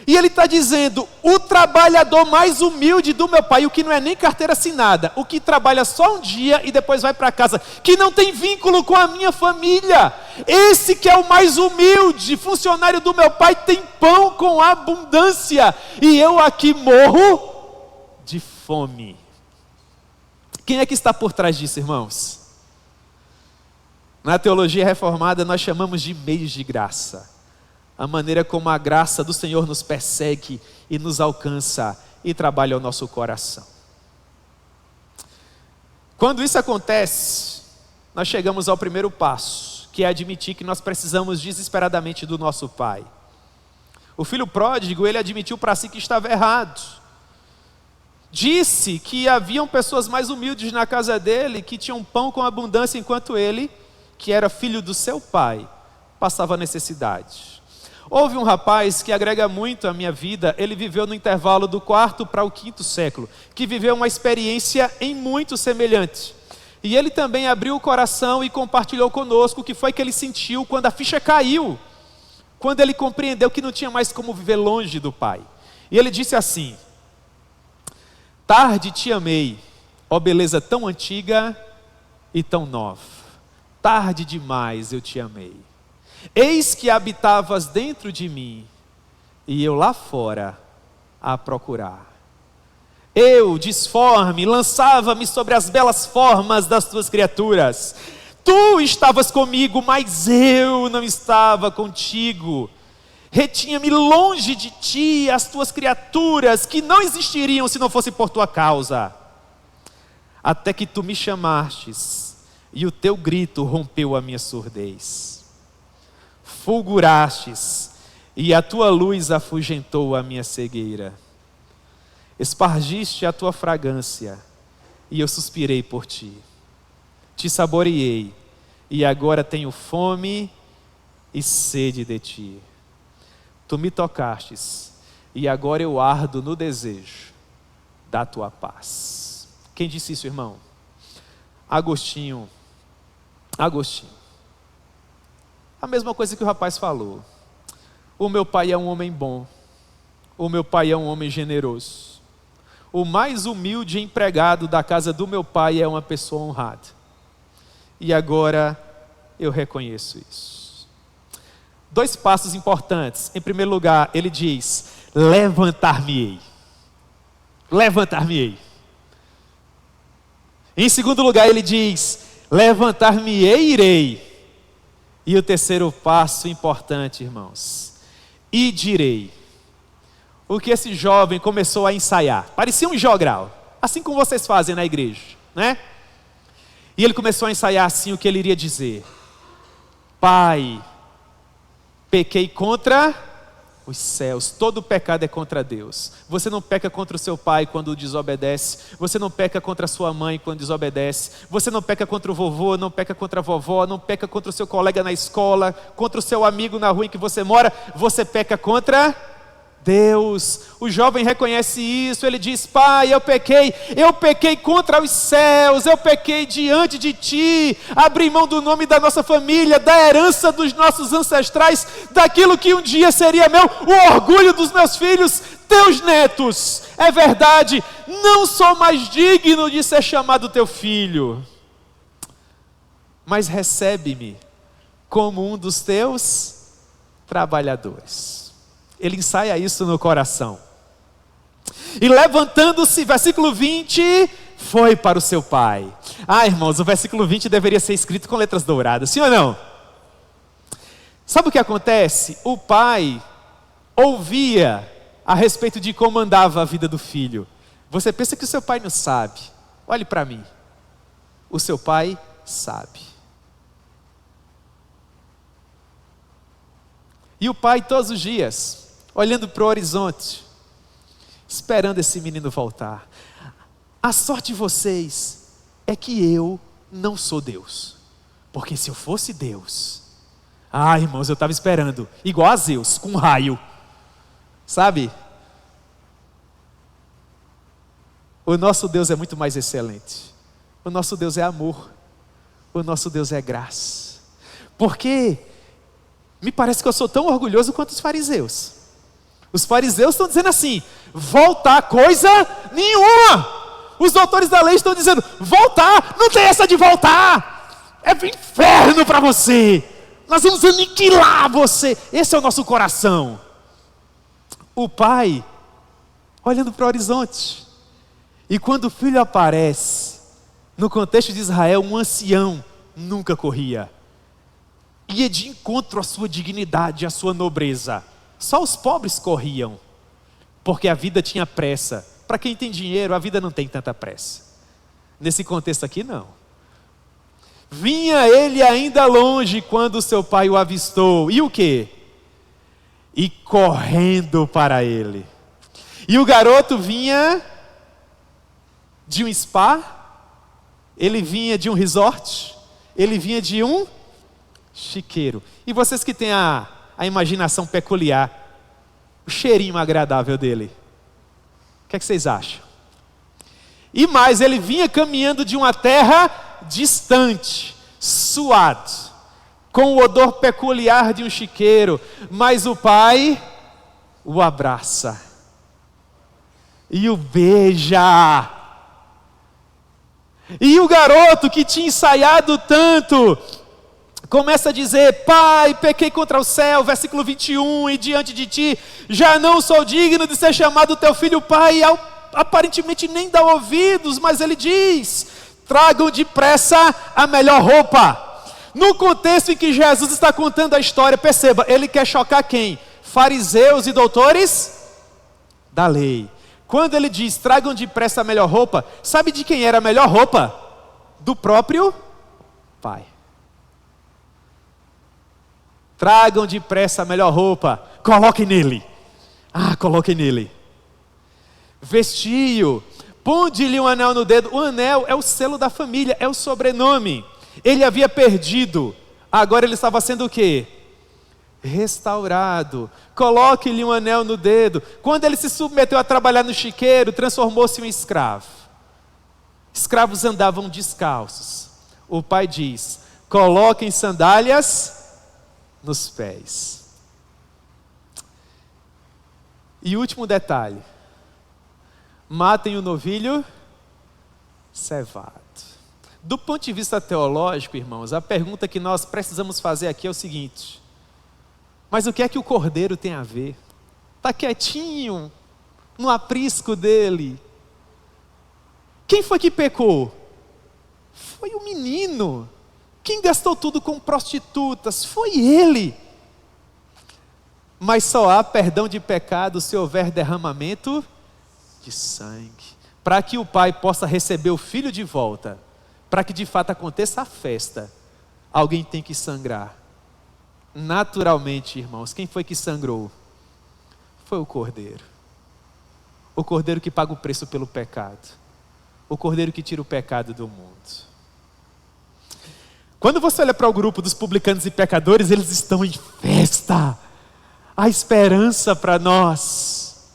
E ele está dizendo, o trabalhador mais humilde do meu pai, o que não é nem carteira assinada, o que trabalha só um dia e depois vai para casa, que não tem vínculo com a minha família, esse que é o mais humilde, funcionário do meu pai, tem pão com abundância, e eu aqui morro de fome. Quem é que está por trás disso, irmãos? Na teologia reformada nós chamamos de meios de graça. A maneira como a graça do Senhor nos persegue e nos alcança e trabalha o nosso coração. Quando isso acontece, nós chegamos ao primeiro passo, que é admitir que nós precisamos desesperadamente do nosso pai. O filho pródigo, ele admitiu para si que estava errado. Disse que haviam pessoas mais humildes na casa dele, que tinham pão com abundância, enquanto ele, que era filho do seu pai, passava necessidade. Houve um rapaz que agrega muito à minha vida, ele viveu no intervalo do 4º para o 5º século, que viveu uma experiência em muito semelhante. E ele também abriu o coração e compartilhou conosco o que foi que ele sentiu quando a ficha caiu, quando ele compreendeu que não tinha mais como viver longe do pai. E ele disse assim: tarde te amei, ó beleza tão antiga e tão nova. Tarde demais eu te amei. Eis que habitavas dentro de mim, e eu lá fora a procurar. Eu, disforme, lançava-me sobre as belas formas das tuas criaturas. Tu estavas comigo, mas eu não estava contigo. Retinha-me longe de ti as tuas criaturas, que não existiriam se não fosse por tua causa. Até que tu me chamastes, e o teu grito rompeu a minha surdez. Fulgurastes, e a tua luz afugentou a minha cegueira. Espargiste a tua fragrância, e eu suspirei por ti. Te saboreei, e agora tenho fome e sede de ti. Tu me tocastes, e agora eu ardo no desejo da tua paz. Quem disse isso, irmão? Agostinho. A mesma coisa que o rapaz falou. O meu pai é um homem bom. O meu pai é um homem generoso. O mais humilde empregado da casa do meu pai é uma pessoa honrada. E agora eu reconheço isso. 2 passos importantes. Em primeiro lugar, ele diz: levantar-me-ei. Levantar-me-ei. Em segundo lugar, ele diz: levantar-me-ei, irei. E o terceiro passo importante, irmãos: e direi. O que esse jovem começou a ensaiar, parecia um jogral, assim como vocês fazem na igreja, né? E ele começou a ensaiar assim o que ele iria dizer: Pai, pequei contra os céus. Todo pecado é contra Deus. Você não peca contra o seu pai quando desobedece. Você não peca contra a sua mãe quando desobedece. Você não peca contra o vovô, não peca contra a vovó, não peca contra o seu colega na escola, contra o seu amigo na rua em que você mora. Você peca contra Deus. O jovem reconhece isso. Ele diz: Pai, eu pequei contra os céus, eu pequei diante de ti, abri mão do nome da nossa família, da herança dos nossos ancestrais, daquilo que um dia seria meu, o orgulho dos meus filhos, teus netos. É verdade, não sou mais digno de ser chamado teu filho, mas recebe-me como um dos teus trabalhadores. Ele ensaia isso no coração. E levantando-se, versículo 20, foi para o seu pai. Irmãos, o versículo 20 deveria ser escrito com letras douradas, sim ou não? Sabe o que acontece? O pai ouvia a respeito de como andava a vida do filho. Você pensa que o seu pai não sabe? Olhe para mim. O seu pai sabe. E o pai todos os dias, olhando para o horizonte, esperando esse menino voltar. A sorte de vocês é que eu não sou Deus. Porque se eu fosse Deus, irmãos, eu estava esperando, igual a Zeus, com um raio. Sabe? O nosso Deus é muito mais excelente. O nosso Deus é amor. O nosso Deus é graça. Porque me parece que eu sou tão orgulhoso quanto os fariseus. Os fariseus estão dizendo assim: voltar coisa nenhuma. Os doutores da lei estão dizendo: voltar, não tem essa de voltar. É pro inferno para você. Nós vamos aniquilar você. Esse é o nosso coração. O pai, olhando para o horizonte. E quando o filho aparece, no contexto de Israel, um ancião nunca corria. Ia de encontro à sua dignidade, à sua nobreza. Só os pobres corriam, porque a vida tinha pressa. Para quem tem dinheiro, a vida não tem tanta pressa. Nesse contexto aqui, não. Vinha ele ainda longe quando seu pai o avistou. E o quê? E correndo para ele. E o garoto vinha de um spa, ele vinha de um resort, ele vinha de um chiqueiro. E vocês que têm a imaginação peculiar, o cheirinho agradável dele, o que é que vocês acham? E mais, ele vinha caminhando de uma terra distante, suado, com o odor peculiar de um chiqueiro, mas o pai o abraça e o beija. E o garoto que tinha ensaiado tanto, começa a dizer: pai, pequei contra o céu, versículo 21, e diante de ti, já não sou digno de ser chamado teu filho pai. Aparentemente nem dá ouvidos, mas ele diz: tragam depressa a melhor roupa. No contexto em que Jesus está contando a história, perceba, ele quer chocar quem? Fariseus e doutores da lei. Quando ele diz: tragam depressa a melhor roupa, sabe de quem era a melhor roupa? Do próprio pai. Tragam depressa a melhor roupa, coloquem nele. Coloquem nele. Vestiu, ponde-lhe um anel no dedo. O anel é o selo da família, é o sobrenome. Ele havia perdido, agora ele estava sendo o quê? Restaurado. Coloque-lhe um anel no dedo. Quando ele se submeteu a trabalhar no chiqueiro, transformou-se em um escravo. Escravos andavam descalços. O pai diz: coloquem sandálias nos pés. E último detalhe: matem o novilho cevado. Do ponto de vista teológico, irmãos, a pergunta que nós precisamos fazer aqui é o seguinte: mas o que é que o cordeiro tem a ver? Está quietinho, no aprisco dele. Quem foi que pecou? Foi o menino. Quem gastou tudo com prostitutas? Foi ele. Mas só há perdão de pecado se houver derramamento de sangue. Para que o pai possa receber o filho de volta, para que de fato aconteça a festa, alguém tem que sangrar. Naturalmente, irmãos, quem foi que sangrou? Foi o cordeiro. O cordeiro que paga o preço pelo pecado. O cordeiro que tira o pecado do mundo. Quando você olha para o grupo dos publicanos e pecadores, eles estão em festa. Há esperança para nós.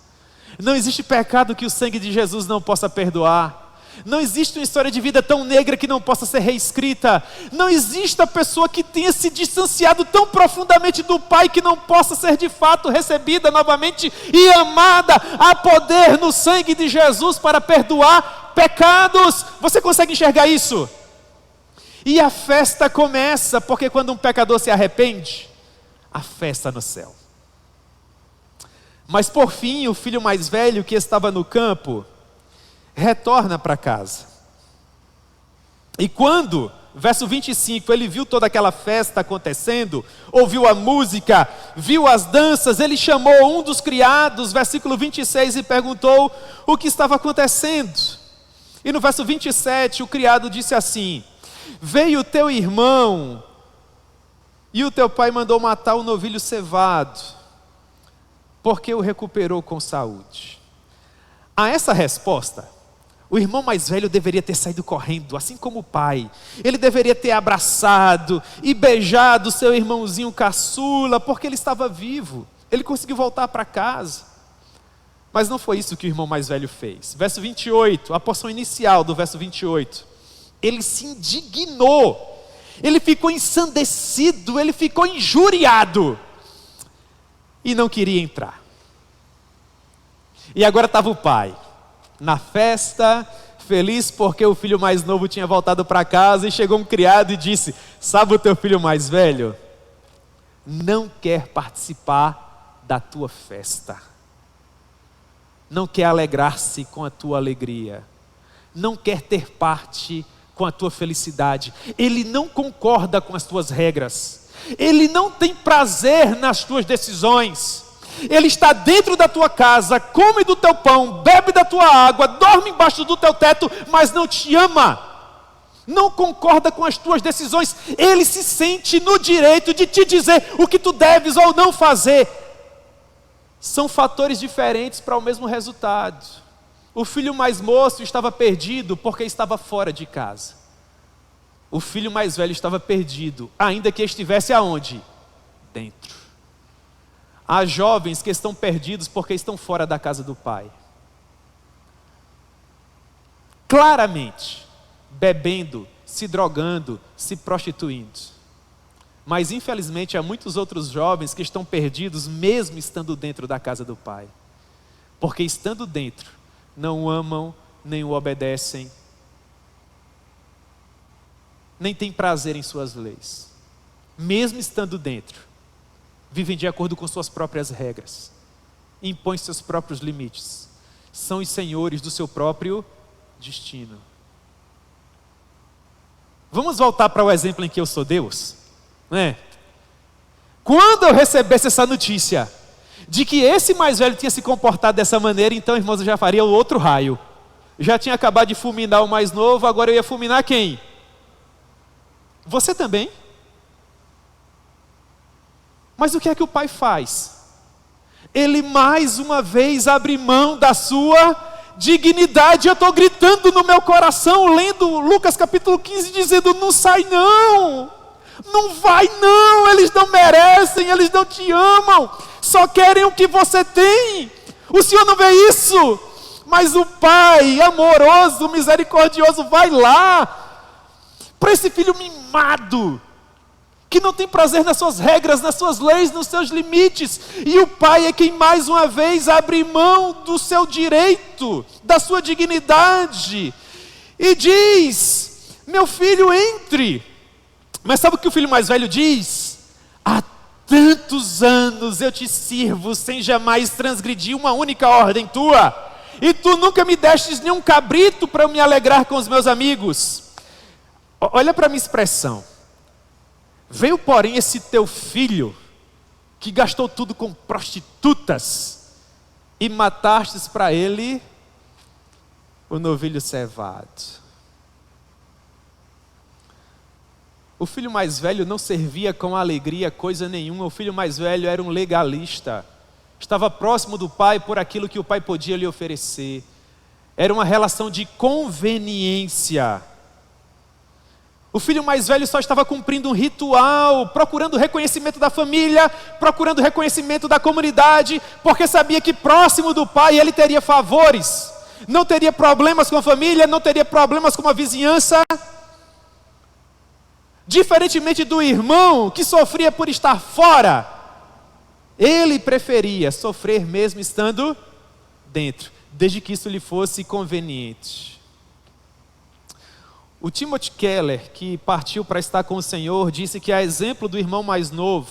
Não existe pecado que o sangue de Jesus não possa perdoar. Não existe uma história de vida tão negra que não possa ser reescrita. Não existe a pessoa que tenha se distanciado tão profundamente do Pai que não possa ser de fato recebida novamente e amada. Há poder no sangue de Jesus para perdoar pecados. Você consegue enxergar isso? E a festa começa, porque quando um pecador se arrepende, a festa no céu. Mas por fim, o filho mais velho que estava no campo retorna para casa. E quando, verso 25, ele viu toda aquela festa acontecendo, ouviu a música, viu as danças, ele chamou um dos criados, versículo 26, e perguntou o que estava acontecendo. E no verso 27, o criado disse assim: veio o teu irmão, e o teu pai mandou matar o novilho cevado, porque o recuperou com saúde. A essa resposta, o irmão mais velho deveria ter saído correndo, assim como o pai. Ele deveria ter abraçado e beijado seu irmãozinho caçula, porque ele estava vivo. Ele conseguiu voltar para casa. Mas não foi isso que o irmão mais velho fez. Verso 28, a porção inicial do verso 28. Ele se indignou. Ele ficou ensandecido, ele ficou injuriado. E não queria entrar. E agora estava o pai na festa, feliz porque o filho mais novo tinha voltado para casa, e chegou um criado e disse: sabe o teu filho mais velho? Não quer participar da tua festa. Não quer alegrar-se com a tua alegria. Não quer ter parte com a tua felicidade. Ele não concorda com as tuas regras. Ele não tem prazer nas tuas decisões. Ele está dentro da tua casa, come do teu pão, bebe da tua água, dorme embaixo do teu teto, mas não te ama. não concorda com as tuas decisões, ele se sente no direito de te dizer o que tu deves ou não fazer. São fatores diferentes para o mesmo resultado. O filho mais moço estava perdido porque estava fora de casa. O filho mais velho estava perdido, ainda que estivesse aonde? Dentro. Há jovens que estão perdidos porque estão fora da casa do pai. Claramente, bebendo, se drogando, se prostituindo. Mas infelizmente há muitos outros jovens que estão perdidos mesmo estando dentro da casa do pai. Porque estando dentro, não o amam, nem o obedecem, nem têm prazer em suas leis. Mesmo estando dentro, vivem de acordo com suas próprias regras, impõem seus próprios limites, são os senhores do seu próprio destino. Vamos voltar para o exemplo em que eu sou Deus? Quando eu recebesse essa notícia de que esse mais velho tinha se comportado dessa maneira, então, irmãos, eu já faria o outro raio. Já tinha acabado de fulminar o mais novo, agora eu ia fulminar quem? Você também. Mas o que é que o pai faz? Ele mais uma vez abre mão da sua dignidade. Eu estou gritando no meu coração, lendo Lucas capítulo 15, dizendo: não sai não, não vai não, eles não merecem, eles não te amam, só querem o que você tem. O Senhor não vê isso? Mas o pai amoroso, misericordioso, vai lá para esse filho mimado, que não tem prazer nas suas regras, nas suas leis, nos seus limites. E o pai é quem mais uma vez abre mão do seu direito, da sua dignidade, e diz: meu filho, entre. Mas sabe o que o filho mais velho diz? Há tantos anos eu te sirvo sem jamais transgredir uma única ordem tua, e tu nunca me destes nenhum cabrito para eu me alegrar com os meus amigos. Olha para a minha expressão. Veio, porém, esse teu filho, que gastou tudo com prostitutas, e matastes para ele o novilho cevado. O filho mais velho não servia com alegria coisa nenhuma. O filho mais velho era um legalista. Estava próximo do pai por aquilo que o pai podia lhe oferecer. Era uma relação de conveniência. O filho mais velho só estava cumprindo um ritual, procurando reconhecimento da família, procurando reconhecimento da comunidade, porque sabia que próximo do pai ele teria favores, não teria problemas com a família, não teria problemas com a vizinhança. Diferentemente do irmão que sofria por estar fora, ele preferia sofrer mesmo estando dentro, desde que isso lhe fosse conveniente. O Timothy Keller, que partiu para estar com o Senhor, disse que, a exemplo do irmão mais novo,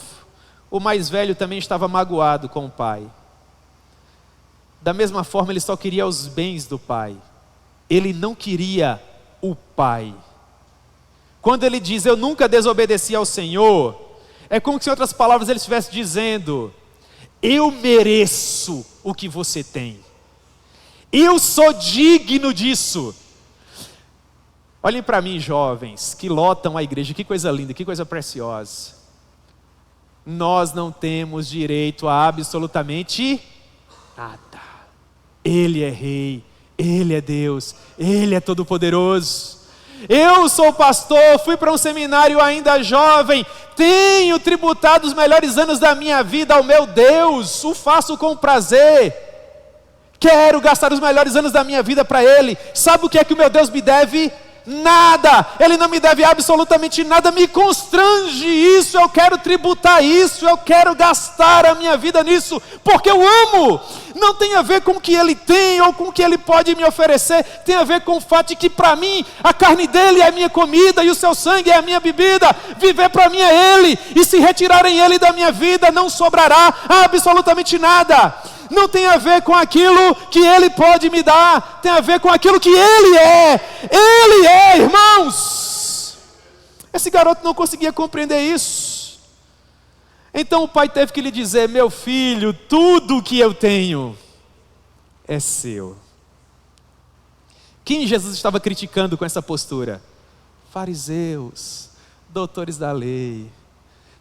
o mais velho também estava magoado com o pai. Da mesma forma, ele só queria os bens do pai. Ele não queria o pai. Quando ele diz: eu nunca desobedeci ao Senhor, é como se, em outras palavras, ele estivesse dizendo: eu mereço o que você tem. Eu sou digno disso. Olhem para mim, jovens, que lotam a igreja, que coisa linda, que coisa preciosa. Nós não temos direito a absolutamente nada. Ele é rei, Ele é Deus, Ele é todo-poderoso. Eu sou pastor, fui para um seminário ainda jovem, tenho tributado os melhores anos da minha vida ao meu Deus, o faço com prazer. Quero gastar os melhores anos da minha vida para Ele. Sabe o que é que o meu Deus me deve? Nada. Ele não me deve absolutamente nada. Me constrange isso, eu quero tributar isso, eu quero gastar a minha vida nisso, porque eu amo. Não tem a ver com o que Ele tem ou com o que Ele pode me oferecer, tem a ver com o fato de que para mim a carne dele é a minha comida e o seu sangue é a minha bebida. Viver para mim é Ele, e se retirarem Ele da minha vida não sobrará absolutamente nada. Não tem a ver com aquilo que Ele pode me dar, tem a ver com aquilo que Ele é. Ele é, irmãos. Esse garoto não conseguia compreender isso. Então o pai teve que lhe dizer: meu filho, tudo o que eu tenho é seu. Quem Jesus estava criticando com essa postura? fariseus, doutores da lei,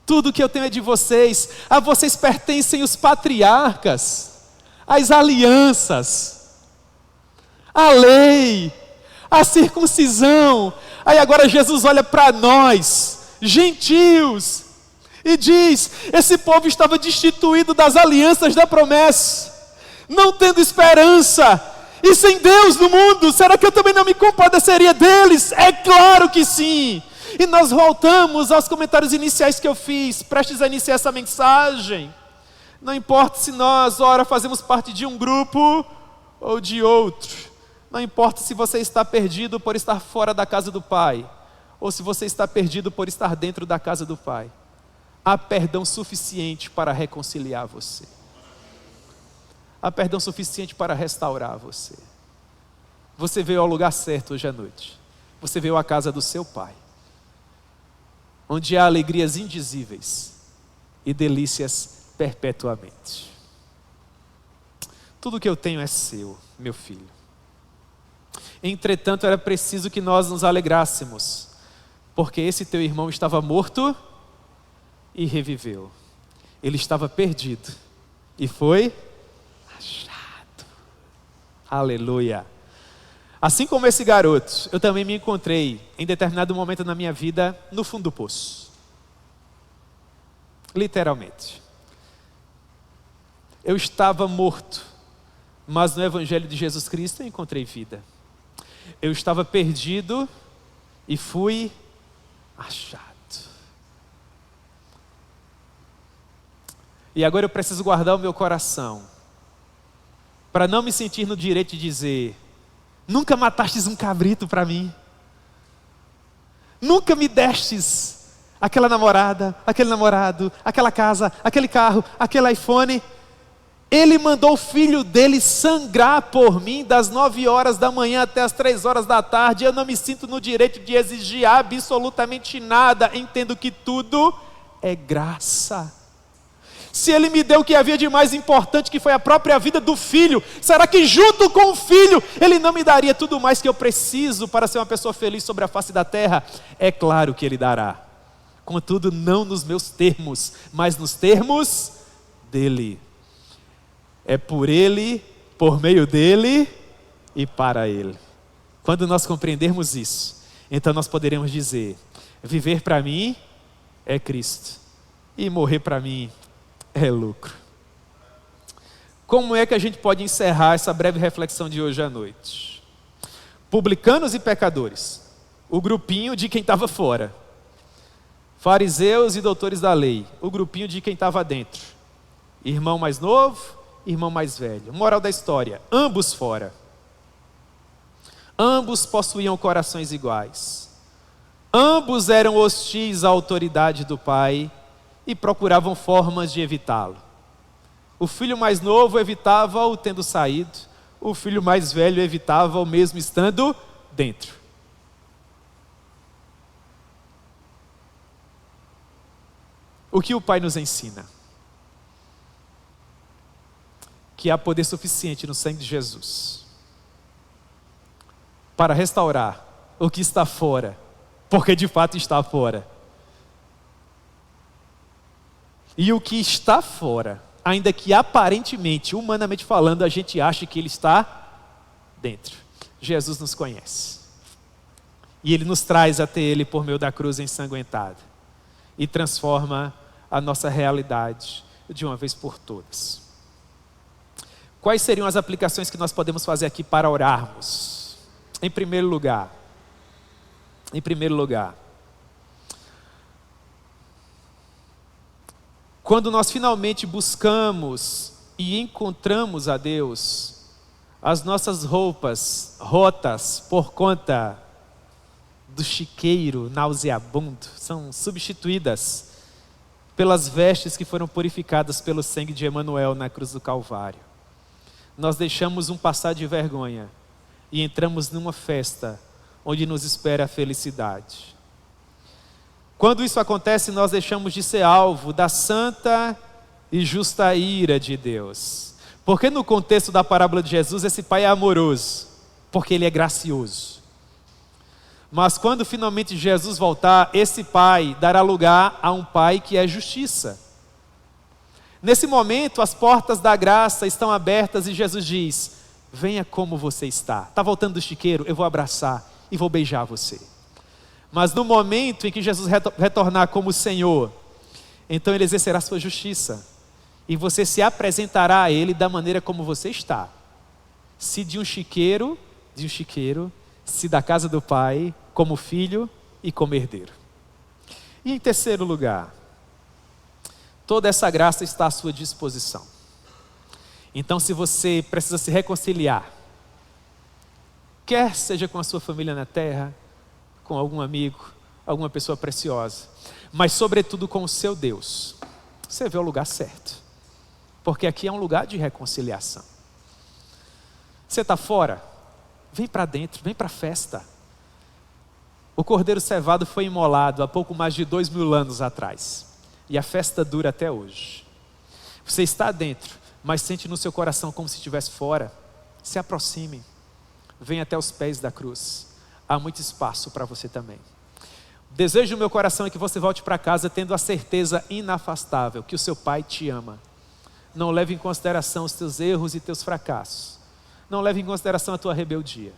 tudo que eu tenho é de vocês, a vocês pertencem os patriarcas, as alianças, a lei, a circuncisão. Aí agora Jesus olha para nós, gentios, e diz: esse povo estava destituído das alianças da promessa, não tendo esperança, e sem Deus no mundo, será que eu também não me compadeceria deles? É claro que sim. E nós voltamos aos comentários iniciais que eu fiz, prestes a iniciar essa mensagem. Não importa se nós, ora, fazemos parte de um grupo ou de outro. Não importa se você está perdido por estar fora da casa do Pai, ou se você está perdido por estar dentro da casa do Pai. Há perdão suficiente para reconciliar você. Há perdão suficiente para restaurar você. Você veio ao lugar certo hoje à noite. Você veio à casa do seu Pai, onde há alegrias indizíveis e delícias perpetuamente. Tudo que eu tenho é seu, meu filho. Entretanto, era preciso que nós nos alegrássemos, porque esse teu irmão estava morto e reviveu. Ele estava perdido e foi achado. Aleluia. Assim como esse garoto, eu também me encontrei em determinado momento na minha vida no fundo do poço. Literalmente. Eu estava morto, mas no Evangelho de Jesus Cristo eu encontrei vida. Eu estava perdido e fui achado. E agora eu preciso guardar o meu coração, para não me sentir no direito de dizer: nunca matastes um cabrito para mim. Nunca me destes aquela namorada, aquele namorado, aquela casa, aquele carro, aquele iPhone. Ele mandou o filho dele sangrar por mim das 9 horas da manhã até as 3 horas da tarde. Eu não me sinto no direito de exigir absolutamente nada. Entendo que tudo é graça. Se ele me deu o que havia de mais importante, que foi a própria vida do filho, será que junto com o filho, ele não me daria tudo mais que eu preciso para ser uma pessoa feliz sobre a face da terra? É claro que ele dará. Contudo, não nos meus termos, mas nos termos dele. É por ele, por meio dele e para ele. Quando nós compreendermos isso, então nós poderemos dizer: viver para mim é Cristo e morrer para mim é lucro. Como é que a gente pode encerrar essa breve reflexão de hoje à noite? Publicanos e pecadores, o grupinho de quem estava fora. Fariseus e doutores da lei, o grupinho de quem estava dentro. Irmão mais novo, irmão mais velho. Moral da história: ambos fora. Ambos possuíam corações iguais. Ambos eram hostis à autoridade do Pai e procuravam formas de evitá-lo. O filho mais novo evitava-o tendo saído, o filho mais velho evitava-o mesmo estando dentro. O que o Pai nos ensina? Que há poder suficiente no sangue de Jesus para restaurar o que está fora, porque de fato está fora. E o que está fora, ainda que aparentemente, humanamente falando, a gente acha que ele está dentro. Jesus nos conhece. E ele nos traz até ele por meio da cruz ensanguentada. E transforma a nossa realidade de uma vez por todas. Quais seriam as aplicações que nós podemos fazer aqui para orarmos? Em primeiro lugar, quando nós finalmente buscamos e encontramos a Deus, as nossas roupas rotas por conta do chiqueiro nauseabundo são substituídas pelas vestes que foram purificadas pelo sangue de Emanuel na cruz do Calvário. Nós deixamos um passar de vergonha e entramos numa festa onde nos espera a felicidade. Quando isso acontece, nós deixamos de ser alvo da santa e justa ira de Deus. Porque no contexto da parábola de Jesus, esse pai é amoroso, porque ele é gracioso. Mas quando finalmente Jesus voltar, esse pai dará lugar a um pai que é justiça. Nesse momento, as portas da graça estão abertas e Jesus diz: venha como você está. Está voltando do chiqueiro? Eu vou abraçar e vou beijar você. Mas no momento em que Jesus retornar como Senhor, então Ele exercerá sua justiça. E você se apresentará a Ele da maneira como você está. Se de um chiqueiro, se da casa do Pai, como filho e como herdeiro. E em terceiro lugar, toda essa graça está à sua disposição. Então, se você precisa se reconciliar, quer seja com a sua família na terra, com algum amigo, alguma pessoa preciosa, mas sobretudo com o seu Deus, você vê o lugar certo. Porque aqui é um lugar de reconciliação. Você está fora? Vem para dentro, vem para a festa. O cordeiro cevado foi imolado há pouco mais de 2000 anos atrás. E a festa dura até hoje. Você está dentro, mas sente no seu coração como se estivesse fora. Se aproxime. Venha até os pés da cruz. Há muito espaço para você também. O desejo do meu coração é que você volte para casa tendo a certeza inafastável que o seu Pai te ama. Não leve em consideração os teus erros e teus fracassos. Não leve em consideração a tua rebeldia.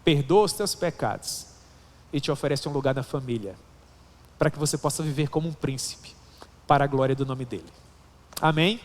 Perdoa os teus pecados e te oferece um lugar na família, para que você possa viver como um príncipe, para a glória do nome dEle. Amém?